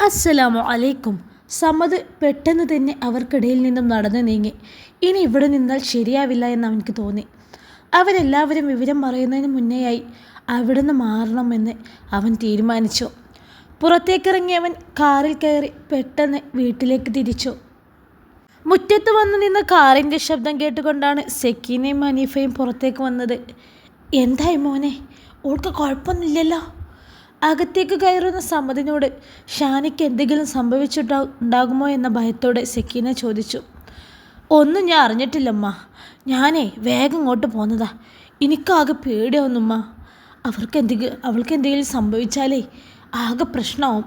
അസ്സലാമു അലൈക്കും. സമദ് പെട്ടെന്ന് തന്നെ അവർക്കിടയിൽ നിന്നും നടന്നു നീങ്ങി. ഇനി ഇവിടെ നിന്നാൽ ശരിയാവില്ല എന്ന് അവനക്ക് തോന്നി. അവരെല്ലാവരും വിവരം പറയുന്നതിന് മുന്നേയായി അവിടുന്ന് മാറണമെന്ന് അവൻ തീരുമാനിച്ചു. പുറത്തേക്കിറങ്ങിയവൻ കാറിൽ കയറി പെട്ടെന്ന് വീട്ടിലേക്ക് തിരിച്ചു. മുറ്റത്ത് വന്നു നിന്ന കാറിൻ്റെ ശബ്ദം കേട്ടുകൊണ്ടാണ് സെക്കീനയും ഹനീഫയും പുറത്തേക്ക് വന്നത്. എന്തായി മോനെ, ഓൾക്ക് കുഴപ്പമൊന്നുമില്ലല്ലോ? അകത്തേക്ക് കയറുന്ന സമദിനോട് ഷാനിക്ക് എന്തെങ്കിലും സംഭവിച്ചിട്ടുണ്ടാകുമോ എന്ന ഭയത്തോടെ സെക്കീന ചോദിച്ചു. ഒന്നും ഞാൻ അറിഞ്ഞിട്ടില്ലമ്മ, ഞാനേ വേഗം ഇങ്ങോട്ട് പോന്നതാ. എനിക്കാകെ പേടിയാവുന്നുമ്മ. അവൾക്ക് എന്തെങ്കിലും സംഭവിച്ചാലേ ആകെ പ്രശ്നമാവും.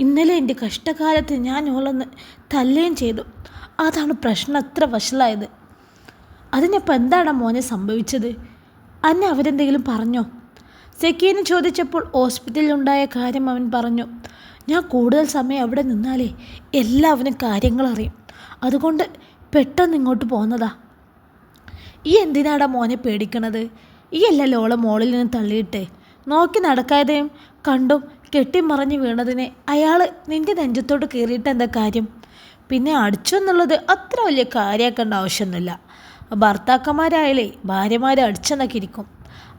ഇന്നലെ എൻ്റെ കഷ്ടകാലത്ത് ഞാൻ ഓളൊന്ന് തല്ലുകയും ചെയ്തു. അതാണ് പ്രശ്നം അത്ര വഷളായത്. അതിനിപ്പോൾ എന്താണ് മോനെ സംഭവിച്ചത്? അന്നെ അവരെന്തെങ്കിലും പറഞ്ഞോ? സെക്കീന ചോദിച്ചപ്പോൾ ഹോസ്പിറ്റലിലുണ്ടായ കാര്യം അവൻ പറഞ്ഞു. ഞാൻ കൂടുതൽ സമയം അവിടെ നിന്നാലേ എല്ലാവരും കാര്യങ്ങളറിയും. അതുകൊണ്ട് പെട്ടെന്ന് ഇങ്ങോട്ട് പോന്നതാ. ഈ എന്തിനാടാ മോനെ പേടിക്കണത്? ഈ അല്ലല്ലോ ഓളെ മോളിൽ നിന്ന് തള്ളിയിട്ട് നോക്കി നടക്കാതെയും കണ്ടും കെട്ടിമറിഞ്ഞ് വീണതിനെ അയാൾ നിൻ്റെ നെഞ്ചത്തോട്ട് കയറിയിട്ട് എന്താ കാര്യം? പിന്നെ അടിച്ചു എന്നുള്ളത് അത്ര വലിയ കാര്യമാക്കേണ്ട ആവശ്യമൊന്നുമില്ല. ഭർത്താക്കന്മാരായാലേ ഭാര്യമാരെ അടിച്ചെന്നൊക്കെ ഇരിക്കും.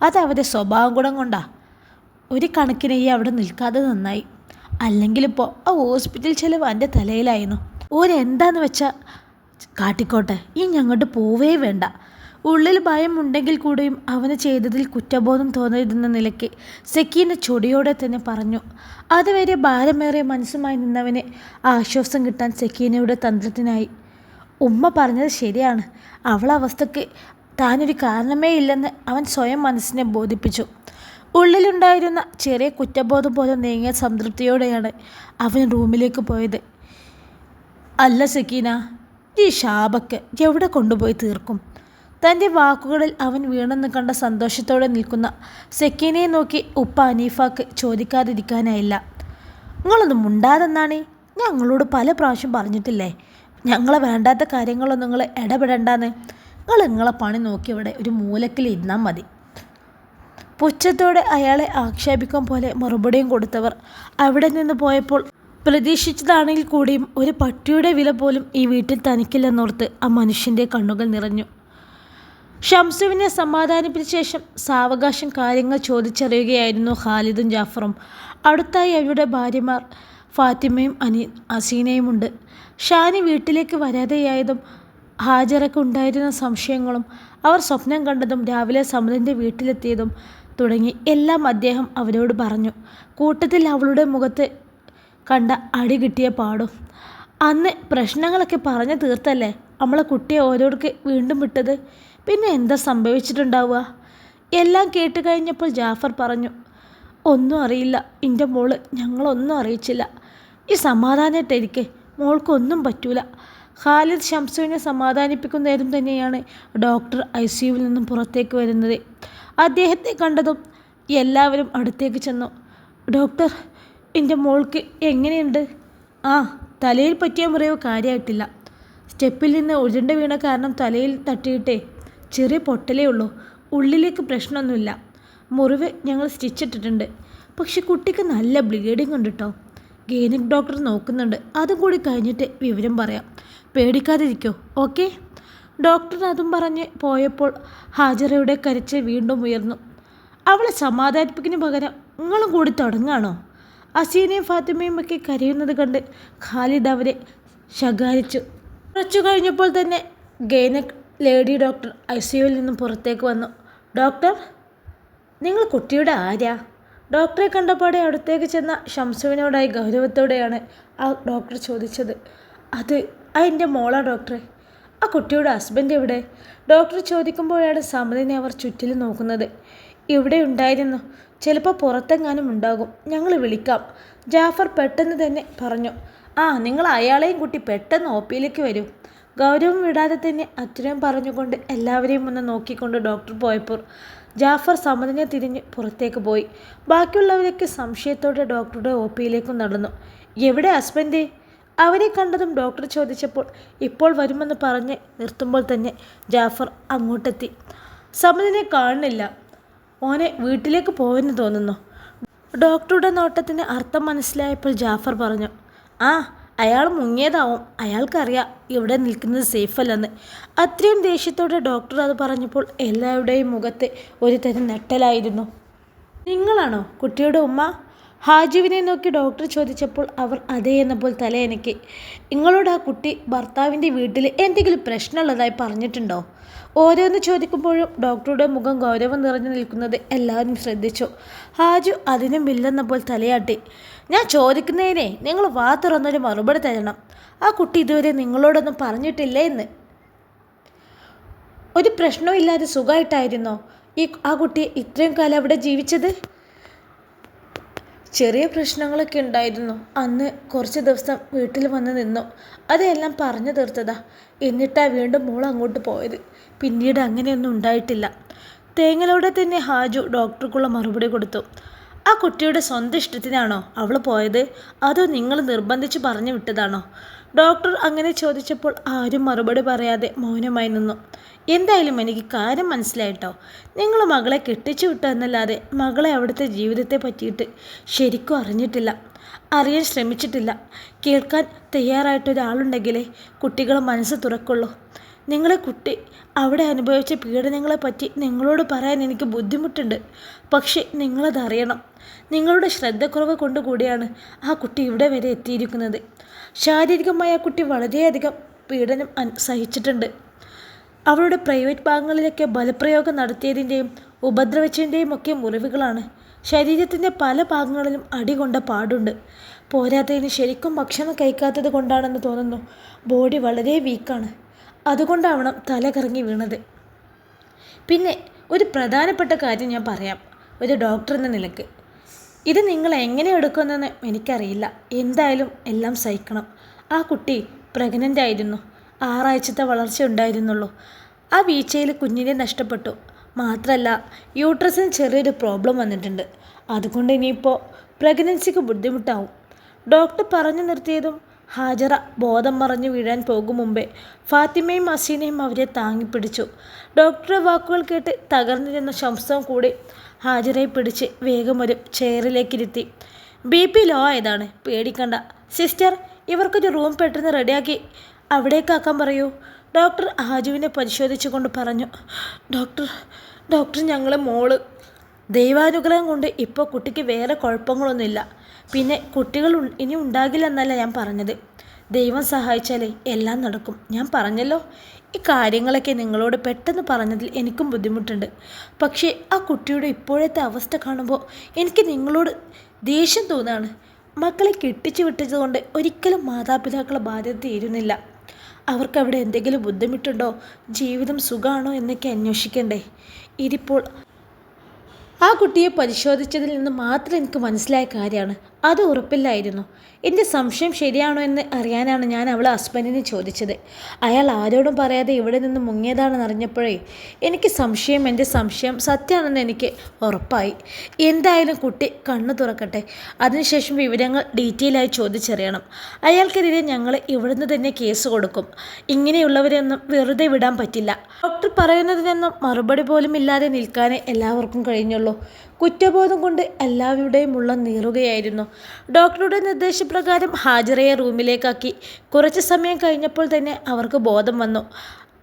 അതവരുടെ സ്വഭാവം ഗുണം കൊണ്ടാ. ഒരു കണക്കിന് ഈ അവിടെ നിൽക്കാതെ നന്നായി. അല്ലെങ്കിലിപ്പോൾ ആ ഹോസ്പിറ്റൽ ചിലവ് എൻ്റെ തലയിലായിരുന്നു. ഓരെന്താന്ന് വെച്ചാൽ കാട്ടിക്കോട്ടെ, ഈ ഞങ്ങോട്ട് പോവേ വേണ്ട. ഉള്ളിൽ ഭയം ഉണ്ടെങ്കിൽ കൂടെയും അവന് ചെയ്തതിൽ കുറ്റബോധം തോന്നരുതെന്ന നിലയ്ക്ക് സെക്കീന ചൊടിയോടെ തന്നെ പറഞ്ഞു. അതുവരെ ഭാരമേറിയ മനസ്സുമായി നിന്നവന് ആശ്വാസം കിട്ടാൻ സെക്കീനയുടെ തന്ത്രത്തിനായി. ഉമ്മ പറഞ്ഞത് ശരിയാണ്. അവളവസ്ഥക്ക് താനൊരു കാരണമേ ഇല്ലെന്ന് അവൻ സ്വയം മനസ്സിനെ ബോധിപ്പിച്ചു. ഉള്ളിലുണ്ടായിരുന്ന ചെറിയ കുറ്റബോധം പോലെ നീങ്ങിയ സംതൃപ്തിയോടെയാണ് അവൻ റൂമിലേക്ക് പോയത്. അല്ല സെക്കീന, ഈ ഷാബക്ക് എവിടെ കൊണ്ടുപോയി തീർക്കും? തൻ്റെ വാക്കുകളിൽ അവൻ വീണെന്ന് കണ്ട സന്തോഷത്തോടെ നിൽക്കുന്ന സെക്കീനയെ നോക്കി ഉപ്പ ഹനീഫാക്ക് ചോദിക്കാതിരിക്കാനായില്ല. നിങ്ങളൊന്നും മുണ്ടാതെന്നാണ് ഞങ്ങളോട് പല പ്രാവശ്യം പറഞ്ഞിട്ടില്ലേ? ഞങ്ങളെ വേണ്ടാത്ത കാര്യങ്ങളൊന്നും നിങ്ങൾ ഇടപെടണ്ടെന്ന്. നിങ്ങളെ പണി നോക്കി ഇവിടെ ഒരു മൂലക്കിൽ ഇരുന്നാൽ മതി. പുച്ഛത്തോടെ അയാളെ ആക്ഷേപിക്കും പോലെ മറുപടിയും കൊടുത്തവർ അവിടെ നിന്ന് പോയപ്പോൾ പ്രതീക്ഷിച്ചതാണെങ്കിൽ കൂടിയും ഒരു പട്ടിയുടെ വില പോലും ഈ വീട്ടിൽ തനിക്കില്ലെന്നോർത്ത് ആ മനുഷ്യൻ്റെ കണ്ണുകൾ നിറഞ്ഞു. ഷംസുവിനെ സമാധാനിപ്പിച്ച ശേഷം സാവകാശം കാര്യങ്ങൾ ചോദിച്ചറിയുകയായിരുന്നു ഖാലിദും ജാഫറും. അടുത്തായി അവരുടെ ഭാര്യമാർ ഫാത്തിമയും അസീനയുമുണ്ട്. ഷാനി വീട്ടിലേക്ക് വരാതെയായതും ഹാജറയ്ക്ക് ഉണ്ടായിരുന്ന സംശയങ്ങളും അവർ സ്വപ്നം കണ്ടതും രാവിലെ സമദിൻ്റെ വീട്ടിലെത്തിയതും തുടങ്ങി എല്ലാം അദ്ദേഹം അവരോട് പറഞ്ഞു. കൂട്ടത്തിൽ അവളുടെ മുഖത്ത് കണ്ട അടി കിട്ടിയ പാടും. അന്ന് പ്രശ്നങ്ങളൊക്കെ പറഞ്ഞു തീർത്തല്ലേ നമ്മളെ കുട്ടിയെ ഓരോർക്ക് വീണ്ടും വിട്ടത്? പിന്നെ എന്താ സംഭവിച്ചിട്ടുണ്ടാവുക? എല്ലാം കേട്ട് കഴിഞ്ഞപ്പോൾ ജാഫർ പറഞ്ഞു. ഒന്നും അറിയില്ല എൻ്റെ മോള്, ഞങ്ങളൊന്നും അറിയിച്ചില്ല. ഈ സമാധാനമായിട്ടിരിക്കെ, മോൾക്കൊന്നും പറ്റൂല. ഖാലിദ് ഷംസുവിനെ സമാധാനിപ്പിക്കുന്ന നേരം തന്നെയാണ് ഡോക്ടർ ICUവിൽ നിന്നും പുറത്തേക്ക് വരുന്നത്. അദ്ദേഹത്തെ കണ്ടതും എല്ലാവരും അടുത്തേക്ക് ചെന്നു. ഡോക്ടർ, എൻ്റെ മോൾക്ക് എങ്ങനെയുണ്ട്? ആ, തലയിൽ പറ്റിയ മുറിവ് കാര്യമായിട്ടില്ല. സ്റ്റെപ്പിൽ നിന്ന് ഉരുണ്ട വീണ കാരണം തലയിൽ തട്ടിയിട്ടേ ചെറിയ പൊട്ടലേ ഉള്ളൂ. ഉള്ളിലേക്ക് പ്രശ്നമൊന്നുമില്ല. മുറിവ് ഞങ്ങൾ സ്റ്റിച്ചിട്ടിട്ടുണ്ട്. പക്ഷെ കുട്ടിക്ക് നല്ല ബ്ലീഡിങ് ഉണ്ട് കേട്ടോ. ഗൈനക് ഡോക്ടർ നോക്കുന്നുണ്ട്. അതും കൂടി കഴിഞ്ഞിട്ട് വിവരം പറയാം. പേടിക്കാതിരിക്കോ, ഓക്കെ? ഡോക്ടർ അതും പറഞ്ഞ് പോയപ്പോൾ ഹാജറയുടെ കരച്ചിൽ വീണ്ടും ഉയർന്നു. അവളെ സമാധാനിപ്പിക്കുന്ന പകരം നിങ്ങളും കൂടി തുടങ്ങാണോ? അസീനയും ഫാത്തിമയും ഒക്കെ കരയുന്നത് കണ്ട് ഖാലിദ് അവരെ ശകാരിച്ചു. കുറച്ചു കഴിഞ്ഞപ്പോൾ തന്നെ ഗൈനക് ലേഡി ഡോക്ടർ ICUവിൽ നിന്നും പുറത്തേക്ക് വന്നു. ഡോക്ടർ, നിങ്ങൾ കുട്ടിയുടെ ആരാ? ഡോക്ടറെ കണ്ടപാടെ അടുത്തേക്ക് ചെന്ന ഷംസുവിനോടായി ഗൗരവത്തോടെയാണ് ആ ഡോക്ടർ ചോദിച്ചത്. അത് എൻ്റെ മോളാ ഡോക്ടറെ. ആ കുട്ടിയുടെ ഹസ്ബൻഡ് എവിടെ? ഡോക്ടർ ചോദിക്കുമ്പോഴാണ് സമദിനെ അവർ ചുറ്റിലും നോക്കുന്നത്. ഇവിടെ ഉണ്ടായിരുന്നു. ചിലപ്പോൾ പുറത്തെങ്ങാനും ഉണ്ടാകും. ഞങ്ങൾ വിളിക്കാം. ജാഫർ പെട്ടെന്ന് തന്നെ പറഞ്ഞു. ആ, നിങ്ങൾ അയാളെയും കൂട്ടി പെട്ടെന്ന് OPയിലേക്ക് വരൂ. ഗൗരവം വിടാതെ തന്നെ അത്രയും പറഞ്ഞുകൊണ്ട് എല്ലാവരെയും ഒന്ന് നോക്കിക്കൊണ്ട് ഡോക്ടർ പോയപ്പോൾ ജാഫർ സമദിനെ തിരിഞ്ഞ് പുറത്തേക്ക് പോയി. ബാക്കിയുള്ളവരൊക്കെ സംശയത്തോടെ ഡോക്ടറുടെ OPയിലേക്കും നടന്നു. എവിടെ ഹസ്ബൻഡ്? അവരെ കണ്ടതും ഡോക്ടർ ചോദിച്ചപ്പോൾ ഇപ്പോൾ വരുമെന്ന് പറഞ്ഞ് നിർത്തുമ്പോൾ തന്നെ ജാഫർ അങ്ങോട്ടെത്തി. സമദിനെ കാണുന്നില്ല. ഓനെ വീട്ടിലേക്ക് പോയെന്ന് തോന്നുന്നു. ഡോക്ടറുടെ നോട്ടത്തിന് അർത്ഥം മനസ്സിലായപ്പോൾ ജാഫർ പറഞ്ഞു, ആ അയാൾ മുങ്ങിയതാവും, അയാൾക്കറിയാം ഇവിടെ നിൽക്കുന്നത് സേഫല്ലെന്ന്. അത്രയും ദേഷ്യത്തോടെ ഡോക്ടർ അത് പറഞ്ഞപ്പോൾ എല്ലാവരുടെയും മുഖത്ത് ഒരു തരം നെട്ടലായിരുന്നു. നിങ്ങളാണോ കുട്ടിയുടെ ഉമ്മ? ഹാജുവിനെ നോക്കി ഡോക്ടർ ചോദിച്ചപ്പോൾ അവർ അതേ എന്നപ്പോൾ തലയനക്കി. നിങ്ങളോട് ആ കുട്ടി ഭർത്താവിൻ്റെ വീട്ടിൽ എന്തെങ്കിലും പ്രശ്നമുള്ളതായി പറഞ്ഞിട്ടുണ്ടോ? ഓരോന്ന് ചോദിക്കുമ്പോഴും ഡോക്ടറുടെ മുഖം ഗൗരവം നിറഞ്ഞു നിൽക്കുന്നത് എല്ലാവരും ശ്രദ്ധിച്ചു. ഹാജു അതിനും ഇല്ലെന്നപ്പോൾ തലയാട്ടി. ഞാൻ ചോദിക്കുന്നതിനെ നിങ്ങൾ വാ തുറന്നൊരു മറുപടി തരണം. ആ കുട്ടി ഇതുവരെ നിങ്ങളോടൊന്നും പറഞ്ഞിട്ടില്ലേ എന്ന്? ഒരു പ്രശ്നവും ഇല്ലാതെ സുഖമായിട്ടായിരുന്നോ ആ കുട്ടി ഇത്രയും കാലം അവിടെ ജീവിച്ചത്? ചെറിയ പ്രശ്നങ്ങളൊക്കെ ഉണ്ടായിരുന്നു. അന്ന് കുറച്ച് ദിവസം വീട്ടിൽ വന്ന് നിന്നു. അതെല്ലാം പറഞ്ഞു തീർത്തതാ. എന്നിട്ടാണ് വീണ്ടും മോൾ അങ്ങോട്ട് പോയത്. പിന്നീട് അങ്ങനെയൊന്നും ഉണ്ടായിട്ടില്ല. തേങ്ങലോടെ തന്നെ ഹാജു ഡോക്ടർക്കുള്ള മറുപടി കൊടുത്തു. ആ കുട്ടിയുടെ സ്വന്തം ഇഷ്ടത്തിനാണോ അവൾ പോയത്, അതോ നിങ്ങൾ നിർബന്ധിച്ച് പറഞ്ഞു വിട്ടതാണോ? ഡോക്ടർ അങ്ങനെ ചോദിച്ചപ്പോൾ ആരും മറുപടി പറയാതെ മൗനമായി നിന്നു. എന്തായാലും എനിക്ക് കാര്യം മനസ്സിലായിട്ടോ. നിങ്ങൾ മകളെ കെട്ടിച്ചു വിട്ടു എന്നല്ലാതെ മകളെ അവിടുത്തെ ജീവിതത്തെ പറ്റിയിട്ട് ശരിക്കും അറിഞ്ഞിട്ടില്ല, അറിയാൻ ശ്രമിച്ചിട്ടില്ല. കേൾക്കാൻ തയ്യാറായിട്ടൊരാളുണ്ടെങ്കിലേ കുട്ടികൾ മനസ്സ് തുറക്കുള്ളൂ. നിങ്ങളെ കുട്ടി അവിടെ അനുഭവിച്ച പീഡനങ്ങളെപ്പറ്റി നിങ്ങളോട് പറയാൻ എനിക്ക് ബുദ്ധിമുട്ടുണ്ട്. പക്ഷേ നിങ്ങളതറിയണം. നിങ്ങളുടെ ശ്രദ്ധക്കുറവ് കൊണ്ടുകൂടിയാണ് ആ കുട്ടി ഇവിടെ വരെ എത്തിയിരിക്കുന്നത്. ശാരീരികമായി ആ കുട്ടി വളരെയധികം പീഡനം സഹിച്ചിട്ടുണ്ട്. അവളുടെ പ്രൈവറ്റ് ഭാഗങ്ങളിലൊക്കെ ബലപ്രയോഗം നടത്തിയതിൻ്റെയും ഉപദ്രവിച്ചതിൻ്റെയും ഒക്കെ മുറിവുകളാണ്. ശരീരത്തിൻ്റെ പല ഭാഗങ്ങളിലും അടികൊണ്ട പാടുണ്ട്. പോരാത്തതിന് ശരിക്കും ഭക്ഷണം കഴിക്കാത്തത് കൊണ്ടാണെന്ന് തോന്നുന്നു. ബോഡി വളരെ വീക്കാണ്. അതുകൊണ്ടാവണം തല കറങ്ങി വീണത്. പിന്നെ ഒരു പ്രധാനപ്പെട്ട കാര്യം ഞാൻ പറയാം, ഒരു ഡോക്ടർ എന്ന നിലക്ക്. ഇത് നിങ്ങൾ എങ്ങനെ എടുക്കുമെന്ന് എനിക്കറിയില്ല. എന്തായാലും എല്ലാം സഹിക്കണം. ആ കുട്ടി പ്രഗ്നൻ്റ് ആയിരുന്നു. 6 ആഴ്ചത്തെ വളർച്ച ഉണ്ടായിരുന്നുള്ളൂ. ആ വീഴ്ചയിൽ കുഞ്ഞിനെ നഷ്ടപ്പെട്ടു. മാത്രമല്ല യൂട്രസിന് ചെറിയൊരു പ്രോബ്ലം വന്നിട്ടുണ്ട്. അതുകൊണ്ട് ഇനിയിപ്പോൾ പ്രഗ്നൻസിക്ക് ബുദ്ധിമുട്ടാവും. ഡോക്ടർ പറഞ്ഞു നിർത്തിയതും ഹാജറ ബോധം മറഞ്ഞു വീഴാൻ പോകും മുമ്പേ ഫാത്തിമയും അസീനയും അവരെ താങ്ങിപ്പിടിച്ചു. ഡോക്ടറുടെ വാക്കുകൾ കേട്ട് തകർന്നിരുന്ന ശംസം കൂടി ഹാജറയെ പിടിച്ച് വേഗം ഒരു ചെയറിലേക്കിരുത്തി. BP ലോ ആയതാണ്, പേടിക്കണ്ട. സിസ്റ്റർ, ഇവർക്കൊരു റൂം പെട്ടെന്ന് റെഡിയാക്കി അവിടേക്കാക്കാൻ പറയൂ. ഡോക്ടർ ഹാജുവിനെ പരിശോധിച്ചു കൊണ്ട് പറഞ്ഞു. ഡോക്ടർ ഞങ്ങളെ മോള്. ദൈവാനുഗ്രഹം കൊണ്ട് ഇപ്പോൾ കുട്ടിക്ക് വേറെ കുഴപ്പങ്ങളൊന്നുമില്ല. പിന്നെ കുട്ടികൾ ഇനി ഉണ്ടാകില്ലെന്നല്ല ഞാൻ പറഞ്ഞത്. ദൈവം സഹായിച്ചാലേ എല്ലാം നടക്കും. ഞാൻ പറഞ്ഞല്ലോ, ഈ കാര്യങ്ങളൊക്കെ നിങ്ങളോട് പെട്ടെന്ന് പറഞ്ഞതിൽ എനിക്കും ബുദ്ധിമുട്ടുണ്ട്. പക്ഷേ ആ കുട്ടിയുടെ ഇപ്പോഴത്തെ അവസ്ഥ കാണുമ്പോൾ എനിക്ക് നിങ്ങളോട് ദേഷ്യം തോന്നുകയാണ്. മക്കളെ കെട്ടിച്ചു വിട്ടതുകൊണ്ട് ഒരിക്കലും മാതാപിതാക്കളെ ബാധ്യത തീരുന്നില്ല. അവർക്കവിടെ എന്തെങ്കിലും ബുദ്ധിമുട്ടുണ്ടോ, ജീവിതം സുഖമാണോ എന്നൊക്കെ അന്വേഷിക്കണ്ടേ? ഇതിപ്പോൾ ആ കുട്ടിയെ പരിശോധിച്ചതിൽ നിന്ന് മാത്രം എനിക്ക് മനസ്സിലായ കാര്യമാണ്. അത് ഉറപ്പില്ലായിരുന്നു. എൻ്റെ സംശയം ശരിയാണോ എന്ന് അറിയാനാണ് ഞാൻ അവളെ ഹസ്ബൻഡിനെ ചോദിച്ചത്. അയാൾ ആരോടും പറയാതെ ഇവിടെ നിന്ന് മുങ്ങിയതാണെന്ന് അറിഞ്ഞപ്പോഴേ എൻ്റെ സംശയം സത്യമാണെന്ന് എനിക്ക് ഉറപ്പായി. എന്തായാലും കുട്ടി കണ്ണു തുറക്കട്ടെ. അതിനുശേഷം വിവരങ്ങൾ ഡീറ്റെയിലായി ചോദിച്ചറിയണം. അയാൾക്കെതിരെ ഞങ്ങൾ ഇവിടുന്ന് തന്നെ കേസ് കൊടുക്കും. ഇങ്ങനെയുള്ളവരെയൊന്നും വെറുതെ വിടാൻ പറ്റില്ല. ഡോക്ടർ പറയുന്നതിനൊന്നും മറുപടി പോലും ഇല്ലാതെ നിൽക്കാനേ എല്ലാവർക്കും കഴിഞ്ഞുള്ളൂ. കുറ്റബോധം കൊണ്ട് എല്ലാവരുടെയും ഉള്ള നീറുകയായിരുന്നു. ഡോക്ടറുടെ നിർദ്ദേശപ്രകാരം ഹാജറയെ റൂമിലേക്കാക്കി. കുറച്ച് സമയം കഴിഞ്ഞപ്പോൾ തന്നെ അവർക്ക് ബോധം വന്നു.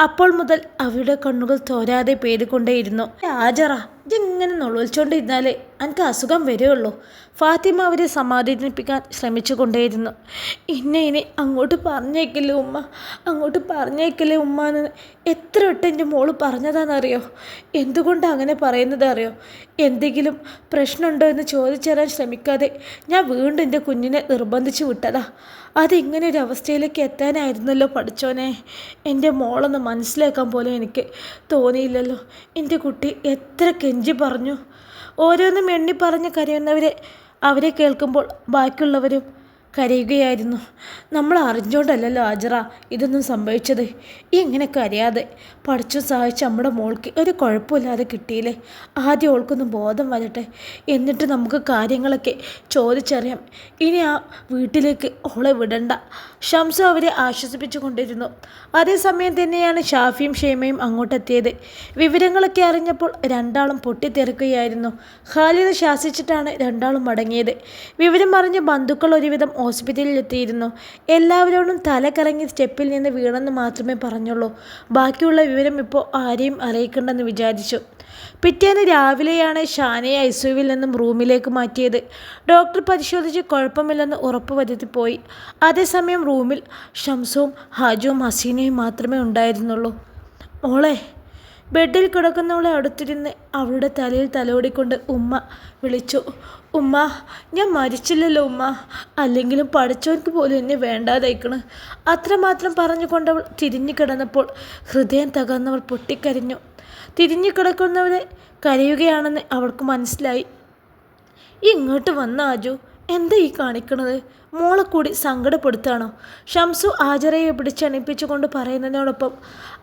അപ്പോൾ മുതൽ അവരുടെ കണ്ണുകൾ തോരാതെ പെയ്തുകൊണ്ടേയിരുന്നു. ഹാജറ, ഇതിങ്ങനെ നുളച്ചോണ്ടിരുന്നാലേ എനിക്ക് അസുഖം വരികയുള്ളൂ. ഫാത്തിമ അവരെ സമാധാനിപ്പിക്കാൻ ശ്രമിച്ചു കൊണ്ടേയിരുന്നു. ഇനി അങ്ങോട്ട് പറഞ്ഞേക്കില്ലേ ഉമ്മ എന്ന് എത്ര വട്ടം എൻ്റെ മോള് പറഞ്ഞതാണെന്നറിയോ? എന്തുകൊണ്ടാണ് അങ്ങനെ പറയുന്നത് അറിയോ? എന്തെങ്കിലും പ്രശ്നമുണ്ടോ എന്ന് ചോദിച്ചറിയാൻ ശ്രമിക്കാതെ ഞാൻ വീണ്ടും എൻ്റെ കുഞ്ഞിനെ നിർബന്ധിച്ച് വിട്ടതാ. അതിങ്ങനെ ഒരു അവസ്ഥയിലേക്ക് എത്താനായിരുന്നല്ലോ പഠിച്ചോനെ. എൻ്റെ മോളൊന്ന് മനസ്സിലാക്കാൻ പോലും എനിക്ക് തോന്നിയില്ലല്ലോ. എൻ്റെ കുട്ടി എത്ര കെഞ്ചി പറഞ്ഞു. ഓരോന്നും എണ്ണി പറഞ്ഞ് കരയുന്നവരെ കേൾക്കുമ്പോൾ ബാക്കിയുള്ളവരും കരയുകയായിരുന്നു. നമ്മൾ അറിഞ്ഞോണ്ടല്ലോ ഹാജറ ഇതൊന്നും സംഭവിച്ചത്. ഇങ്ങനെ കരയാതെ പഠിച്ചു സഹായിച്ച് നമ്മുടെ മോൾക്ക് ഒരു കുഴപ്പമില്ലാതെ കിട്ടിയില്ലേ. ആദ്യം ഓൾക്കൊന്ന് ബോധം വരട്ടെ, എന്നിട്ട് നമുക്ക് കാര്യങ്ങളൊക്കെ ചോദിച്ചറിയാം. ഇനി ആ വീട്ടിലേക്ക് ഓളെ വിടണ്ട. ഷംസു അവരെ ആശ്വസിപ്പിച്ചു കൊണ്ടിരുന്നു. അതേസമയം തന്നെയാണ് ഷാഫിയും ഷെയ്മയും അങ്ങോട്ടെത്തിയത്. വിവരങ്ങളൊക്കെ അറിഞ്ഞപ്പോൾ രണ്ടാളും പൊട്ടിത്തെറിക്കുകയായിരുന്നു. ഖാലിദ് ശാസിച്ചിട്ടാണ് രണ്ടാളും മടങ്ങിയത്. വിവരം അറിഞ്ഞ് ബന്ധുക്കൾ ഒരുവിധം ഹോസ്പിറ്റലിൽ എത്തിയിരുന്നു. എല്ലാവരോടും തല കറങ്ങി സ്റ്റെപ്പിൽ നിന്ന് വീണെന്ന് മാത്രമേ പറഞ്ഞുള്ളൂ. ബാക്കിയുള്ള വിവരം ഇപ്പോൾ ആരെയും അറിയിക്കണ്ടെന്ന് വിചാരിച്ചു. പിറ്റേന്ന് രാവിലെയാണ് ഷാനയെ ഐസിയുവിൽ നിന്നും റൂമിലേക്ക് മാറ്റിയത്. ഡോക്ടർ പരിശോധിച്ച് കുഴപ്പമില്ലെന്ന് ഉറപ്പുവരുത്തി പോയി. അതേസമയം റൂമിൽ ഷംസുവും ഹാജുവും ഹസീനയും മാത്രമേ ഉണ്ടായിരുന്നുള്ളൂ. മോളെ, ബെഡിൽ കിടക്കുന്നവളെ അടുത്തിരുന്ന് അവളുടെ തലയിൽ തലോടിക്കൊണ്ട് ഉമ്മ വിളിച്ചു. ഉമ്മ, ഞാൻ മരിച്ചില്ലല്ലോ ഉമ്മ. അല്ലെങ്കിലും പഠിച്ചവർക്ക് പോലും എന്നെ വേണ്ടാതായിക്കണ്. അത്രമാത്രം പറഞ്ഞുകൊണ്ടവൾ തിരിഞ്ഞു കിടന്നപ്പോൾ ഹൃദയം തകർന്നവൾ പൊട്ടിക്കരഞ്ഞു. തിരിഞ്ഞു കിടക്കുന്നവരെ കരയുകയാണെന്ന് അവൾക്ക് മനസ്സിലായി. ഇങ്ങോട്ട് വന്ന ആജു, എന്താ ഈ കാണിക്കണത്? മോളെ കൂടി സങ്കടപ്പെടുത്താണോ? ഷംസു ഹാജറയെ പിടിച്ചണിപ്പിച്ചുകൊണ്ട് പറയുന്നതിനോടൊപ്പം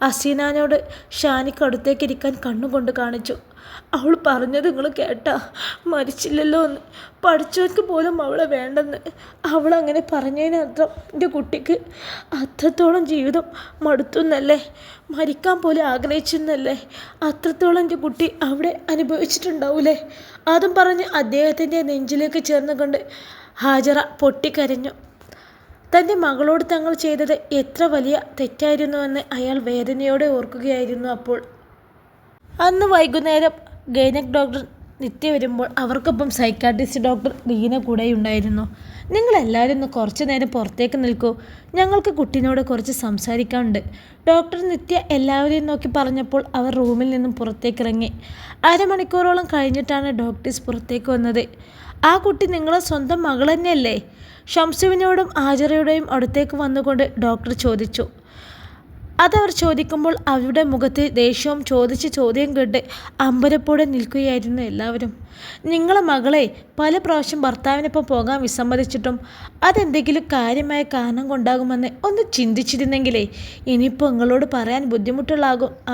അസീനാനോട് ഷാനിക്ക് അടുത്തേക്ക് ഇരിക്കാൻ കണ്ണുകൊണ്ട് കാണിച്ചു. അവൾ പറഞ്ഞത് നിങ്ങൾ കേട്ടാ? മരിച്ചില്ലല്ലോ എന്ന്. പഠിച്ചവർക്ക് പോലും അവളെ വേണ്ടെന്ന്. അവളങ്ങനെ പറഞ്ഞതിനർത്ഥം എൻ്റെ കുട്ടിക്ക് അത്രത്തോളം ജീവിതം മടുത്തുന്നല്ലേ, മരിക്കാൻ പോലും ആഗ്രഹിച്ചെന്നല്ലേ. അത്രത്തോളം എൻ്റെ കുട്ടി അവിടെ അനുഭവിച്ചിട്ടുണ്ടാവൂലേ? അതും പറഞ്ഞ് അദ്ദേഹത്തിൻ്റെ നെഞ്ചിലേക്ക് ചേർന്ന് കൊണ്ട് ഹാജറ പൊട്ടിക്കരഞ്ഞു. തൻ്റെ മകളോട് തങ്ങൾ ചെയ്തത് എത്ര വലിയ തെറ്റായിരുന്നുവെന്ന് അയാൾ വേദനയോടെ ഓർക്കുകയായിരുന്നു. അപ്പോൾ അന്ന് വൈകുന്നേരം ഗൈനക് ഡോക്ടർ നിത്യ വരുമ്പോൾ അവർക്കൊപ്പം സൈക്കാട്രിസ്റ്റ് ഡോക്ടർ റീന കൂടെ ഉണ്ടായിരുന്നു. നിങ്ങളെല്ലാവരും ഒന്ന് കുറച്ച് നേരം പുറത്തേക്ക് നിൽക്കൂ, ഞങ്ങൾക്ക് കുട്ടീനോട് കുറച്ച് സംസാരിക്കാനുണ്ട്. ഡോക്ടർ നിത്യ എല്ലാവരെയും നോക്കി പറഞ്ഞപ്പോൾ അവർ റൂമിൽ നിന്നും പുറത്തേക്കിറങ്ങി. അരമണിക്കൂറോളം കഴിഞ്ഞിട്ടാണ് ഡോക്ടേഴ്സ് പുറത്തേക്ക് വന്നത്. ആ കുട്ടി നിങ്ങളെ സ്വന്തം മകൾ തന്നെയല്ലേ? ഷംസുവിനോടും ഹാജറയുടെയും അടുത്തേക്ക് വന്നുകൊണ്ട് ഡോക്ടർ ചോദിച്ചു. അതവർ ചോദിക്കുമ്പോൾ അവരുടെ മുഖത്ത് ദേഷ്യവും ചോദിച്ച ചോദ്യം കേട്ട് അമ്പരപ്പോടെ നിൽക്കുകയായിരുന്നു എല്ലാവരും. നിങ്ങളെ മകളെ പല പ്രാവശ്യം ഭർത്താവിനൊപ്പം പോകാൻ വിസമ്മതിച്ചിട്ടും അതെന്തെങ്കിലും കാര്യമായ കാരണം കൊണ്ടാകുമെന്ന് ഒന്ന് ചിന്തിച്ചിരുന്നെങ്കിലേ ഇനിയിപ്പോൾ നിങ്ങളോട് പറയാൻ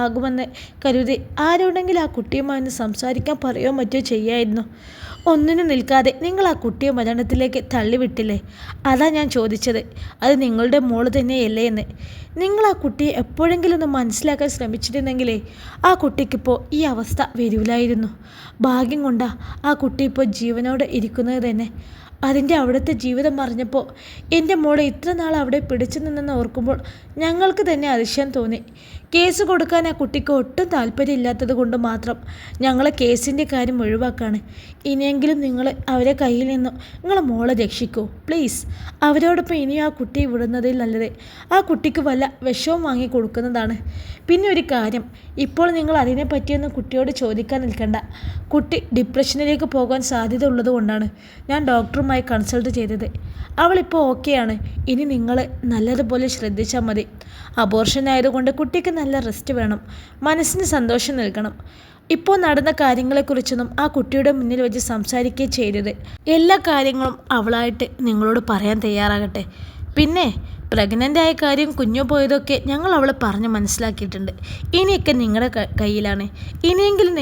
ആകുമെന്ന് കരുതി ആരോടെങ്കിലും ആ കുട്ടിയുമായി ഒന്ന് സംസാരിക്കാൻ പറയുകയോ മറ്റോ ചെയ്യായിരുന്നു. ഒന്നിനും നിൽക്കാതെ നിങ്ങൾ ആ കുട്ടിയെ മരണത്തിലേക്ക് തള്ളിവിട്ടില്ലേ? അതാ ഞാൻ ചോദിച്ചത്. അത് നിങ്ങളുടെ മോള് തന്നെയല്ലേ എന്ന്. നിങ്ങൾ ആ കുട്ടിയെ എപ്പോഴെങ്കിലും ഒന്ന് മനസ്സിലാക്കാൻ ശ്രമിച്ചിരുന്നെങ്കിലേ ആ കുട്ടിക്കിപ്പോൾ ഈ അവസ്ഥ വരില്ലായിരുന്നു. ഭാഗ്യം കൊണ്ടാ ആ കുട്ടി ഇപ്പോൾ ജീവനോടെ ഇരിക്കുന്നത് തന്നെ. അതിൻ്റെ അവിടുത്തെ ജീവിതം അറിഞ്ഞപ്പോൾ എൻ്റെ മോളെ ഇത്ര നാൾ അവിടെ പിടിച്ചു നിന്നെന്ന് ഓർക്കുമ്പോൾ ഞങ്ങൾക്ക് തന്നെ അതിശയം തോന്നി. കേസ് കൊടുക്കാൻ ആ കുട്ടിക്ക് ഒട്ടും താല്പര്യമില്ലാത്തത് കൊണ്ട് മാത്രം ഞങ്ങളെ കേസിൻ്റെ കാര്യം ഒഴിവാക്കാണ്. ഇനിയെങ്കിലും നിങ്ങൾ അവരെ കയ്യിൽ നിന്നും നിങ്ങളെ മോളെ രക്ഷിക്കൂ പ്ലീസ്. അവരോടൊപ്പം ഇനിയും ആ കുട്ടിയെ വിടുന്നതിൽ നല്ലത് ആ കുട്ടിക്ക് വല്ല വിഷവും വാങ്ങി കൊടുക്കുന്നതാണ്. പിന്നെ ഒരു കാര്യം, ഇപ്പോൾ നിങ്ങൾ അതിനെ പറ്റിയൊന്നും കുട്ടിയോട് ചോദിക്കാൻ നിൽക്കണ്ട. കുട്ടി ഡിപ്രഷനിലേക്ക് പോകാൻ സാധ്യത ഉള്ളത് കൊണ്ടാണ് ഞാൻ ഡോക്ടറുമായി കൺസൾട്ട് ചെയ്തത്. അവളിപ്പോൾ ഓക്കെയാണ്. ഇനി നിങ്ങൾ നല്ലതുപോലെ ശ്രദ്ധിച്ചാൽ മതി. അബോർഷൻ ആയതുകൊണ്ട് കുട്ടിക്ക് നല്ല റെസ്റ്റ് വേണം, മനസ്സിന് സന്തോഷം നൽകണം. ഇപ്പോൾ നടന്ന കാര്യങ്ങളെക്കുറിച്ചൊന്നും ആ കുട്ടിയുടെ മുന്നിൽ വെച്ച് സംസാരിക്കുകയും ചെയ്തത്. എല്ലാ കാര്യങ്ങളും അവളായിട്ട് നിങ്ങളോട് പറയാൻ തയ്യാറാകട്ടെ. പിന്നെ പ്രഗ്നൻ്റ് ആയ കാര്യം, കുഞ്ഞു പോയതൊക്കെ ഞങ്ങൾ അവളെ പറഞ്ഞ് മനസ്സിലാക്കിയിട്ടുണ്ട്. ഇനിയൊക്കെ നിങ്ങളുടെ കയ്യിലാണ്. ഇനിയെങ്കിലും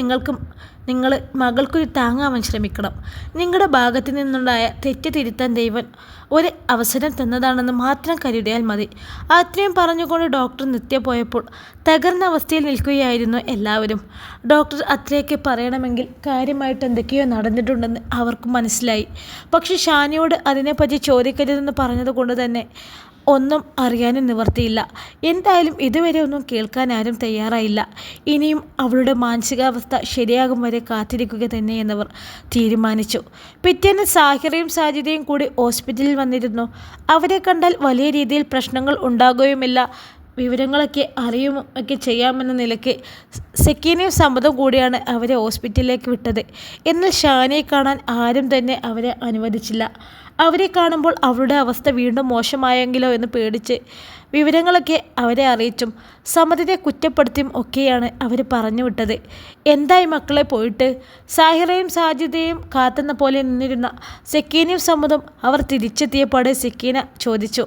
നിങ്ങൾ മകൾക്കൊരു താങ്ങാവാൻ ശ്രമിക്കണം. നിങ്ങളുടെ ഭാഗത്തു നിന്നുണ്ടായ തെറ്റ് തിരുത്താൻ ദൈവം ഒരു അവസരം തന്നതാണെന്ന് മാത്രം കരുതിയാൽ മതി. അത്രയും പറഞ്ഞുകൊണ്ട് ഡോക്ടർ നിത്യ പോയപ്പോൾ തകർന്ന അവസ്ഥയിൽ നിൽക്കുകയായിരുന്നു എല്ലാവരും. ഡോക്ടർ അത്രയൊക്കെ പറയണമെങ്കിൽ കാര്യമായിട്ട് എന്തൊക്കെയോ നടന്നിട്ടുണ്ടെന്ന് അവർക്ക് മനസ്സിലായി. പക്ഷെ ഷാനിയോട് അതിനെപ്പറ്റി ചോദിക്കരുതെന്ന് പറഞ്ഞതുകൊണ്ട് തന്നെ ഒന്നും അറിയാനും നിവർത്തിയില്ല. എന്തായാലും ഇതുവരെ ഒന്നും കേൾക്കാൻ ആരും തയ്യാറായില്ല. ഇനിയും അവളുടെ മാനസികാവസ്ഥ ശരിയാകും വരെ കാത്തിരിക്കുക തന്നെയെന്നവർ തീരുമാനിച്ചു. പിറ്റേന്ന് സാഹിറയും സാജിദയും കൂടി ഹോസ്പിറ്റലിൽ വന്നിരുന്നു. അവരെ കണ്ടാൽ വലിയ രീതിയിൽ പ്രശ്നങ്ങൾ ഉണ്ടാകുകയുമില്ല, വിവരങ്ങളൊക്കെ അറിയുമൊക്കെ ചെയ്യാമെന്ന നിലയ്ക്ക് സെക്കീനയും സമ്മതം കൂടിയാണ് അവരെ ഹോസ്പിറ്റലിലേക്ക് വിട്ടത്. എന്നാൽ ഷാനിയെ കാണാൻ ആരും തന്നെ അവരെ അനുവദിച്ചില്ല. അവരെ കാണുമ്പോൾ അവരുടെ അവസ്ഥ വീണ്ടും മോശമായെങ്കിലോ എന്ന് പേടിച്ച് വിവരങ്ങളൊക്കെ അവരെ അറിയിച്ചും സമതിനെ കുറ്റപ്പെടുത്തിയും ഒക്കെയാണ് അവർ പറഞ്ഞു വിട്ടത്. എന്തായി മക്കളെ പോയിട്ട്? സാഹിറയും സാജിദയും കാത്തുന്ന പോലെ നിന്നിരുന്ന സെക്കീനയും സമ്മതും അവർ തിരിച്ചെത്തിയപ്പോടെ സെക്കീന ചോദിച്ചു.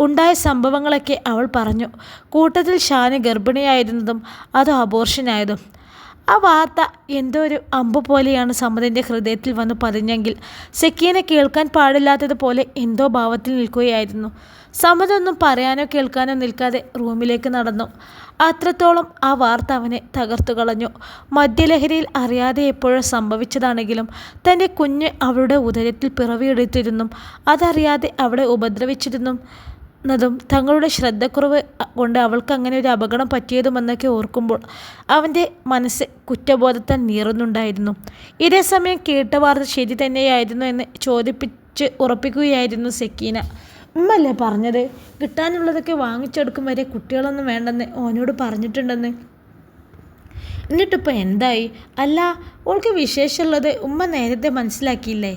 ഉണ്ടായ സംഭവങ്ങളൊക്കെ അവൾ പറഞ്ഞു. കൂട്ടത്തിൽ ഷാനി ഗർഭിണിയായിരുന്നതും അത് അബോർഷനായതും. ആ വാർത്ത എന്തോ ഒരു അമ്പ് പോലെയാണ് സമ്മതിൻ്റെ ഹൃദയത്തിൽ വന്ന് പതിഞ്ഞെങ്കിൽ സെക്കീന കേൾക്കാൻ പാടില്ലാത്തതുപോലെ എന്തോ ഭാവത്തിൽ നിൽക്കുകയായിരുന്നു. സമ്മതൊന്നും പറയാനോ കേൾക്കാനോ നിൽക്കാതെ റൂമിലേക്ക് നടന്നു. അത്രത്തോളം ആ വാർത്ത അവനെ തകർത്തു കളഞ്ഞു. മദ്യലഹരിയിൽ അറിയാതെ എപ്പോഴോ സംഭവിച്ചതാണെങ്കിലും തൻ്റെ കുഞ്ഞ് അവളുടെ ഉദരത്തിൽ പിറവിയെടുത്തിരുന്നും അതറിയാതെ അവളെ ഉപദ്രവിച്ചിരുന്നും തങ്ങളുടെ ശ്രദ്ധക്കുറവ് കൊണ്ട് അവൾക്ക് അങ്ങനെ ഒരു അപകടം പറ്റിയതുമെന്നൊക്കെ ഓർക്കുമ്പോൾ അവൻ്റെ മനസ്സ് കുറ്റബോധത്താൽ നീറുന്നുണ്ടായിരുന്നു. ഇതേസമയം കേട്ട വാർത്ത ശരി തന്നെയായിരുന്നു എന്ന് ചോദിപ്പിച്ച് ഉറപ്പിക്കുകയായിരുന്നു സെക്കീന. ഉമ്മല്ലേ പറഞ്ഞത് കിട്ടാനുള്ളതൊക്കെ വാങ്ങിച്ചെടുക്കും വരെ കുട്ടികളൊന്നും വേണ്ടെന്ന് ഓനോട് പറഞ്ഞിട്ടുണ്ടെന്ന്. എന്നിട്ടിപ്പോൾ എന്തായി? അല്ല, ഓൾക്ക് വിശേഷമുള്ളത് ഉമ്മ നേരത്തെ മനസ്സിലാക്കിയില്ലേ?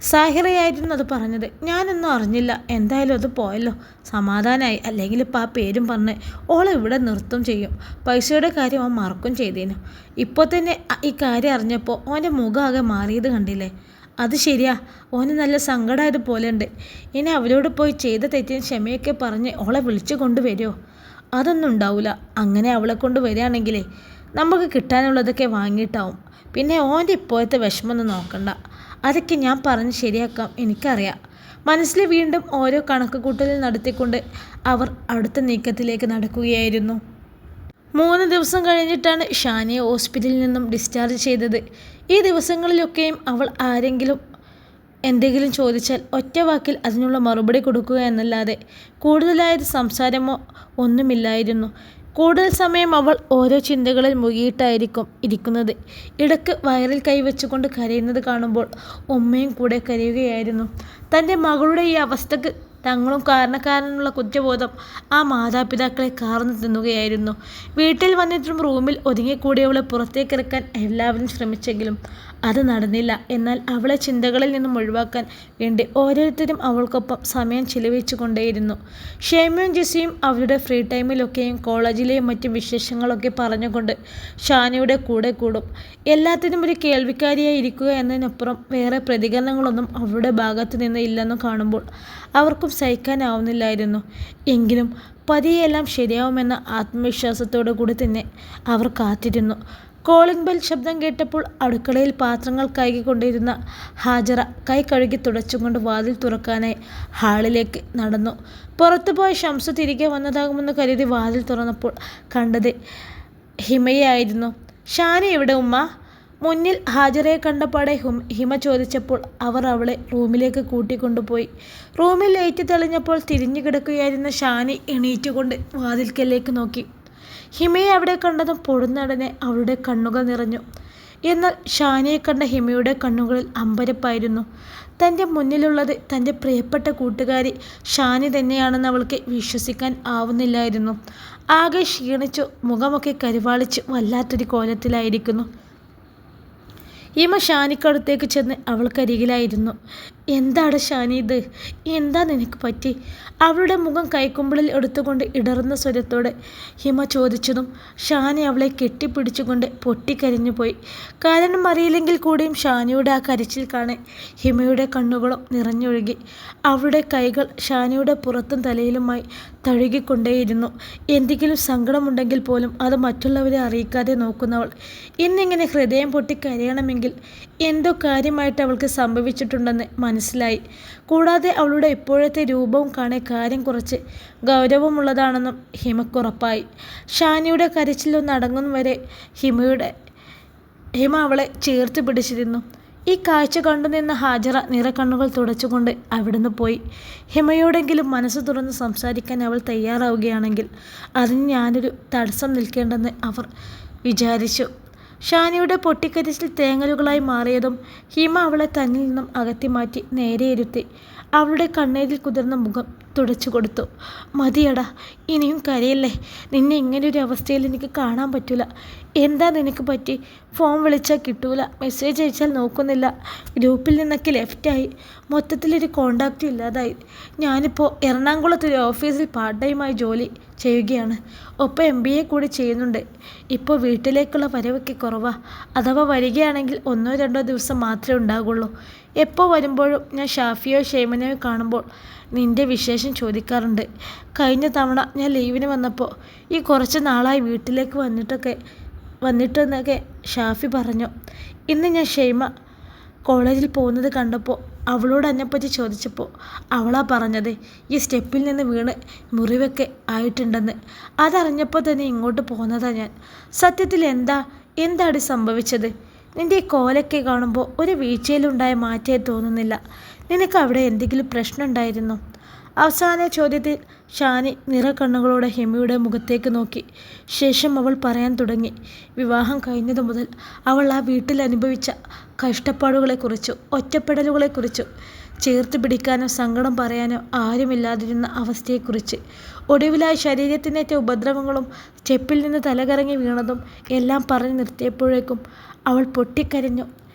സാഹിറയായിരുന്നു അത് പറഞ്ഞത്. ഞാനൊന്നും അറിഞ്ഞില്ല. എന്തായാലും അത് പോയല്ലോ, സമാധാനമായി. അല്ലെങ്കിൽ ഇപ്പോൾ ആ പേരും പറഞ്ഞ് ഓളെ ഇവിടെ നിർത്തും ചെയ്യും. പൈസയുടെ കാര്യം അവൻ മറക്കും ചെയ്തേനു. ഇപ്പോൾ തന്നെ ഈ കാര്യം അറിഞ്ഞപ്പോൾ ഓൻ്റെ മുഖം ആകെ മാറിയത് കണ്ടില്ലേ? അത് ശരിയാ, ഓന് നല്ല സങ്കടമായത് പോലെ ഉണ്ട്. ഇനി അവരോട് പോയി ചെയ്ത തെറ്റിന് ക്ഷമയൊക്കെ പറഞ്ഞ് ഓളെ വിളിച്ചു കൊണ്ടുവരുമോ? അതൊന്നും ഉണ്ടാവില്ല. അങ്ങനെ അവളെ കൊണ്ട് വരികയാണെങ്കിലേ നമുക്ക് കിട്ടാനുള്ളതൊക്കെ വാങ്ങിയിട്ടാവും. പിന്നെ ഓൻ്റെ ഇപ്പോഴത്തെ വിഷമമൊന്നും നോക്കണ്ട. അതൊക്കെ ഞാൻ പറഞ്ഞ് ശരിയാക്കാം, എനിക്കറിയാം. മനസ്സിൽ വീണ്ടും ഓരോ കണക്ക് കൂട്ടലിൽ നടത്തിക്കൊണ്ട് അവർ അടുത്ത നീക്കത്തിലേക്ക് നടക്കുകയായിരുന്നു. 3 ദിവസം കഴിഞ്ഞിട്ടാണ് ഷാനിയെ ഹോസ്പിറ്റലിൽ നിന്നും ഡിസ്ചാർജ് ചെയ്തത്. ഈ ദിവസങ്ങളിലൊക്കെയും അവൾ ആരെങ്കിലും എന്തെങ്കിലും ചോദിച്ചാൽ ഒറ്റ വാക്കിൽ അതിനുള്ള മറുപടി കൊടുക്കുക എന്നല്ലാതെ കൂടുതലായത് സംസാരമോ ഒന്നുമില്ലായിരുന്നു. കൂടുതൽ സമയം അവൾ ഓരോ ചിന്തകളിൽ മുഴുകിയിട്ടായിരിക്കും ഇരിക്കുന്നത്. ഇടയ്ക്ക് വയറിൽ കൈവച്ചുകൊണ്ട് കരയുന്നത് കാണുമ്പോൾ ഉമ്മയും കൂടെ കരയുകയായിരുന്നു. തൻ്റെ മകളുടെ ഈ അവസ്ഥക്ക് തങ്ങളും കാരണക്കാരനുള്ള കുറ്റബോധം ആ മാതാപിതാക്കളെ കാർന്നു തിന്നുകയായിരുന്നു. വീട്ടിൽ വന്നിട്ടും റൂമിൽ ഒതുങ്ങിക്കൂടിയവളെ പുറത്തേക്കിറക്കാൻ എല്ലാവരും ശ്രമിച്ചെങ്കിലും അത് നടന്നില്ല. എന്നാൽ അവളെ ചിന്തകളിൽ നിന്നും ഒഴിവാക്കാൻ വേണ്ടി ഓരോരുത്തരും അവൾക്കൊപ്പം സമയം ചിലവഴിച്ചു കൊണ്ടേയിരുന്നു. ഷേമയും ജെസ്സിയും അവരുടെ ഫ്രീ ടൈമിലൊക്കെയും കോളേജിലെയും മറ്റും വിശേഷങ്ങളൊക്കെ പറഞ്ഞുകൊണ്ട് ഷാനിയുടെ കൂടെ കൂടും. എല്ലാത്തിനും ഒരു കേൾവിക്കാരിയായി ഇരിക്കുക എന്നതിനപ്പുറം വേറെ പ്രതികരണങ്ങളൊന്നും അവരുടെ ഭാഗത്തു നിന്ന് ഇല്ലെന്ന് കാണുമ്പോൾ അവർക്കും സഹിക്കാനാവുന്നില്ലായിരുന്നു. എങ്കിലും പതിയെല്ലാം ശരിയാവുമെന്ന ആത്മവിശ്വാസത്തോടു കൂടി തന്നെ അവർ കാത്തിരുന്നു. കോളിംഗ് ബെൽ ശബ്ദം കേട്ടപ്പോൾ അടുക്കളയിൽ പാത്രങ്ങൾ കഴുകിക്കൊണ്ടിരുന്ന ഹാജറ കൈ കഴുകി തുടച്ചുകൊണ്ട് വാതിൽ തുറക്കാനായി ഹാളിലേക്ക് നടന്നു. പുറത്തുപോയ ഷംസു തിരികെ വന്നതാകുമെന്ന് കരുതി വാതിൽ തുറന്നപ്പോൾ കണ്ടത് ഹിമയായിരുന്നു. ഷാനി എവിടെ ഉമ്മ? മുന്നിൽ ഹാജറയെ കണ്ടപാടെ ഹിമ ചോദിച്ചപ്പോൾ അവർ അവളെ റൂമിലേക്ക് കൂട്ടിക്കൊണ്ടുപോയി. റൂമിൽ ലൈറ്റ് തെളിഞ്ഞപ്പോൾ തിരിഞ്ഞു കിടക്കുകയായിരുന്ന ഷാനി എണീറ്റുകൊണ്ട് വാതിൽക്കലേക്ക് നോക്കി. ഹിമയെ അവിടെ കണ്ടതും പൊടുന്നടനെ അവളുടെ കണ്ണുകൾ നിറഞ്ഞു. എന്നാൽ ഷാനിയെ കണ്ട ഹിമയുടെ കണ്ണുകളിൽ അമ്പരപ്പായിരുന്നു. തൻ്റെ മുന്നിലുള്ളത് തൻ്റെ പ്രിയപ്പെട്ട കൂട്ടുകാരി ഷാനി തന്നെയാണെന്ന് അവൾക്ക് വിശ്വസിക്കാൻ ആവുന്നില്ലായിരുന്നു. ആകെ ക്ഷീണിച്ചു, മുഖമൊക്കെ കരിവാളിച്ച് വല്ലാത്തൊരു കോലത്തിലായിരിക്കുന്നു. ഹിമ ഷാനിക്കടുത്തേക്ക് ചെന്ന് അവൾക്കരികിലായിരുന്നു. എന്താണ് ഷാനി ഇത്? എന്താ നിനക്ക് പറ്റി? അവളുടെ മുഖം കൈക്കുമ്പിളിൽ എടുത്തുകൊണ്ട് ഇടറുന്ന സ്വരത്തോടെ ഹിമ ചോദിച്ചതും ഷാനി അവളെ കെട്ടിപ്പിടിച്ചുകൊണ്ട് പൊട്ടിക്കരിഞ്ഞു പോയി. കാരണം അറിയില്ലെങ്കിൽ കൂടിയും ഷാനിയുടെ ആ കരച്ചിൽ കാണാൻ ഹിമയുടെ കണ്ണുകളും നിറഞ്ഞൊഴുകി. അവളുടെ കൈകൾ ഷാനിയുടെ പുറത്തും തലയിലുമായി തഴുകിക്കൊണ്ടേയിരുന്നു. എന്തെങ്കിലും സങ്കടമുണ്ടെങ്കിൽ പോലും അത് മറ്റുള്ളവരെ അറിയിക്കാതെ നോക്കുന്നവൾ ഇന്നിങ്ങനെ ഹൃദയം പൊട്ടി കരയണമെങ്കിൽ എന്തോ കാര്യമായിട്ട് അവൾക്ക് സംഭവിച്ചിട്ടുണ്ടെന്ന് മനസ്സിലായി. കൂടാതെ അവളുടെ ഇപ്പോഴത്തെ രൂപവും കാണെ കാര്യം കുറച്ച് ഗൗരവമുള്ളതാണെന്നും ഹിമക്കുറപ്പായി. ഷാനിയുടെ കരച്ചിലൊന്ന് അടങ്ങും വരെ ഹിമ അവളെ ചേർത്ത് പിടിച്ചിരുന്നു. ഈ കാഴ്ച കണ്ടുനിന്ന ഹാജറ നിറക്കണ്ണുകൾ തുടച്ചുകൊണ്ട് അവിടുന്ന് പോയി. ഹിമയോടെങ്കിലും മനസ്സ് തുറന്ന് സംസാരിക്കാൻ അവൾ തയ്യാറാവുകയാണെങ്കിൽ അതിന് ഞാനൊരു തടസ്സം നിൽക്കേണ്ടെന്ന് അവർ വിചാരിച്ചു. ഷാനിയുടെ പൊട്ടിക്കരിച്ചിൽ തേങ്ങലുകളായി മാറിയതും ഹിമ അവളെ തന്നിൽ നിന്നും അകറ്റി മാറ്റി നേരെ ഇരുത്തി അവളുടെ കണ്ണീരിൽ കുതിർന്ന മുഖം തുടച്ചു കൊടുത്തു. മതിയടാ, ഇനിയും കരയല്ലേ. നിന്നെ ഇങ്ങനൊരു അവസ്ഥയിൽ എനിക്ക് കാണാൻ പറ്റില്ല. എന്താ നിനക്ക് പറ്റി? ഫോൺ വിളിച്ചാൽ കിട്ടൂല, മെസ്സേജ് അയച്ചാൽ നോക്കുന്നില്ല, ഗ്രൂപ്പിൽ നിന്നൊക്കെ ലെഫ്റ്റായി, മൊത്തത്തിലൊരു കോണ്ടാക്റ്റും ഇല്ലാതായി. ഞാനിപ്പോൾ എറണാകുളത്തൊരു ഓഫീസിൽ പാർട്ട് ടൈമായി ജോലി ചെയ്യുകയാണ്. ഒപ്പം MBA കൂടി ചെയ്യുന്നുണ്ട്. ഇപ്പോൾ വീട്ടിലേക്കുള്ള വരവൊക്കെ കുറവാണ്. അഥവാ വരികയാണെങ്കിൽ 1-2 ദിവസം മാത്രമേ ഉണ്ടാകുള്ളൂ. എപ്പോൾ വരുമ്പോഴും ഞാൻ ഷാഫിയോ ഷെയ്മനെയോ കാണുമ്പോൾ നിൻ്റെ വിശേഷം ചോദിക്കാറുണ്ട്. കഴിഞ്ഞ തവണ ഞാൻ ലീവിന് വന്നപ്പോൾ ഈ കുറച്ച് നാളായി വീട്ടിലേക്ക് വന്നിട്ടെന്നൊക്കെ ഷാഫി പറഞ്ഞു. ഇന്ന് ഞാൻ ഷെയ്മ കോളേജിൽ പോകുന്നത് കണ്ടപ്പോൾ അവളോട് എന്നെപ്പറ്റി ചോദിച്ചപ്പോൾ അവളാ പറഞ്ഞത് ഈ സ്റ്റെപ്പിൽ നിന്ന് വീണ് മുറിവൊക്കെ ആയിട്ടുണ്ടെന്ന്. അതറിഞ്ഞപ്പോൾ തന്നെ ഇങ്ങോട്ട് പോന്നതാണ് ഞാൻ. സത്യത്തിൽ എന്താണ് സംഭവിച്ചത്? നിൻ്റെ ഈ കോലൊക്കെ കാണുമ്പോൾ ഒരു വീഴ്ചയിലുണ്ടായ മാറ്റേ തോന്നുന്നില്ല. നിനക്ക് അവിടെ എന്തെങ്കിലും പ്രശ്നം ഉണ്ടായിരുന്നോ? അവസാന ചോദ്യത്തിൽ ഷാനി നിറകണ്ണുകളോടെ ഹിമയുടെ മുഖത്തേക്ക് നോക്കി. ശേഷം അവൾ പറയാൻ തുടങ്ങി. വിവാഹം കഴിഞ്ഞതു മുതൽ അവൾ ആ വീട്ടിൽ അനുഭവിച്ച കഷ്ടപ്പാടുകളെക്കുറിച്ചും ഒറ്റപ്പെടലുകളെക്കുറിച്ചും, ചേർത്ത് പിടിക്കാനോ സങ്കടം പറയാനോ ആരുമില്ലാതിരുന്ന അവസ്ഥയെക്കുറിച്ച്, ഒടുവിലായി ശരീരത്തിനേറ്റ ഉപദ്രവങ്ങളും സ്റ്റെപ്പിൽ നിന്ന് തലകറങ്ങി വീണതും എല്ലാം പറഞ്ഞു നിർത്തിയപ്പോഴേക്കും അവൾ പൊട്ടിക്കരഞ്ഞു.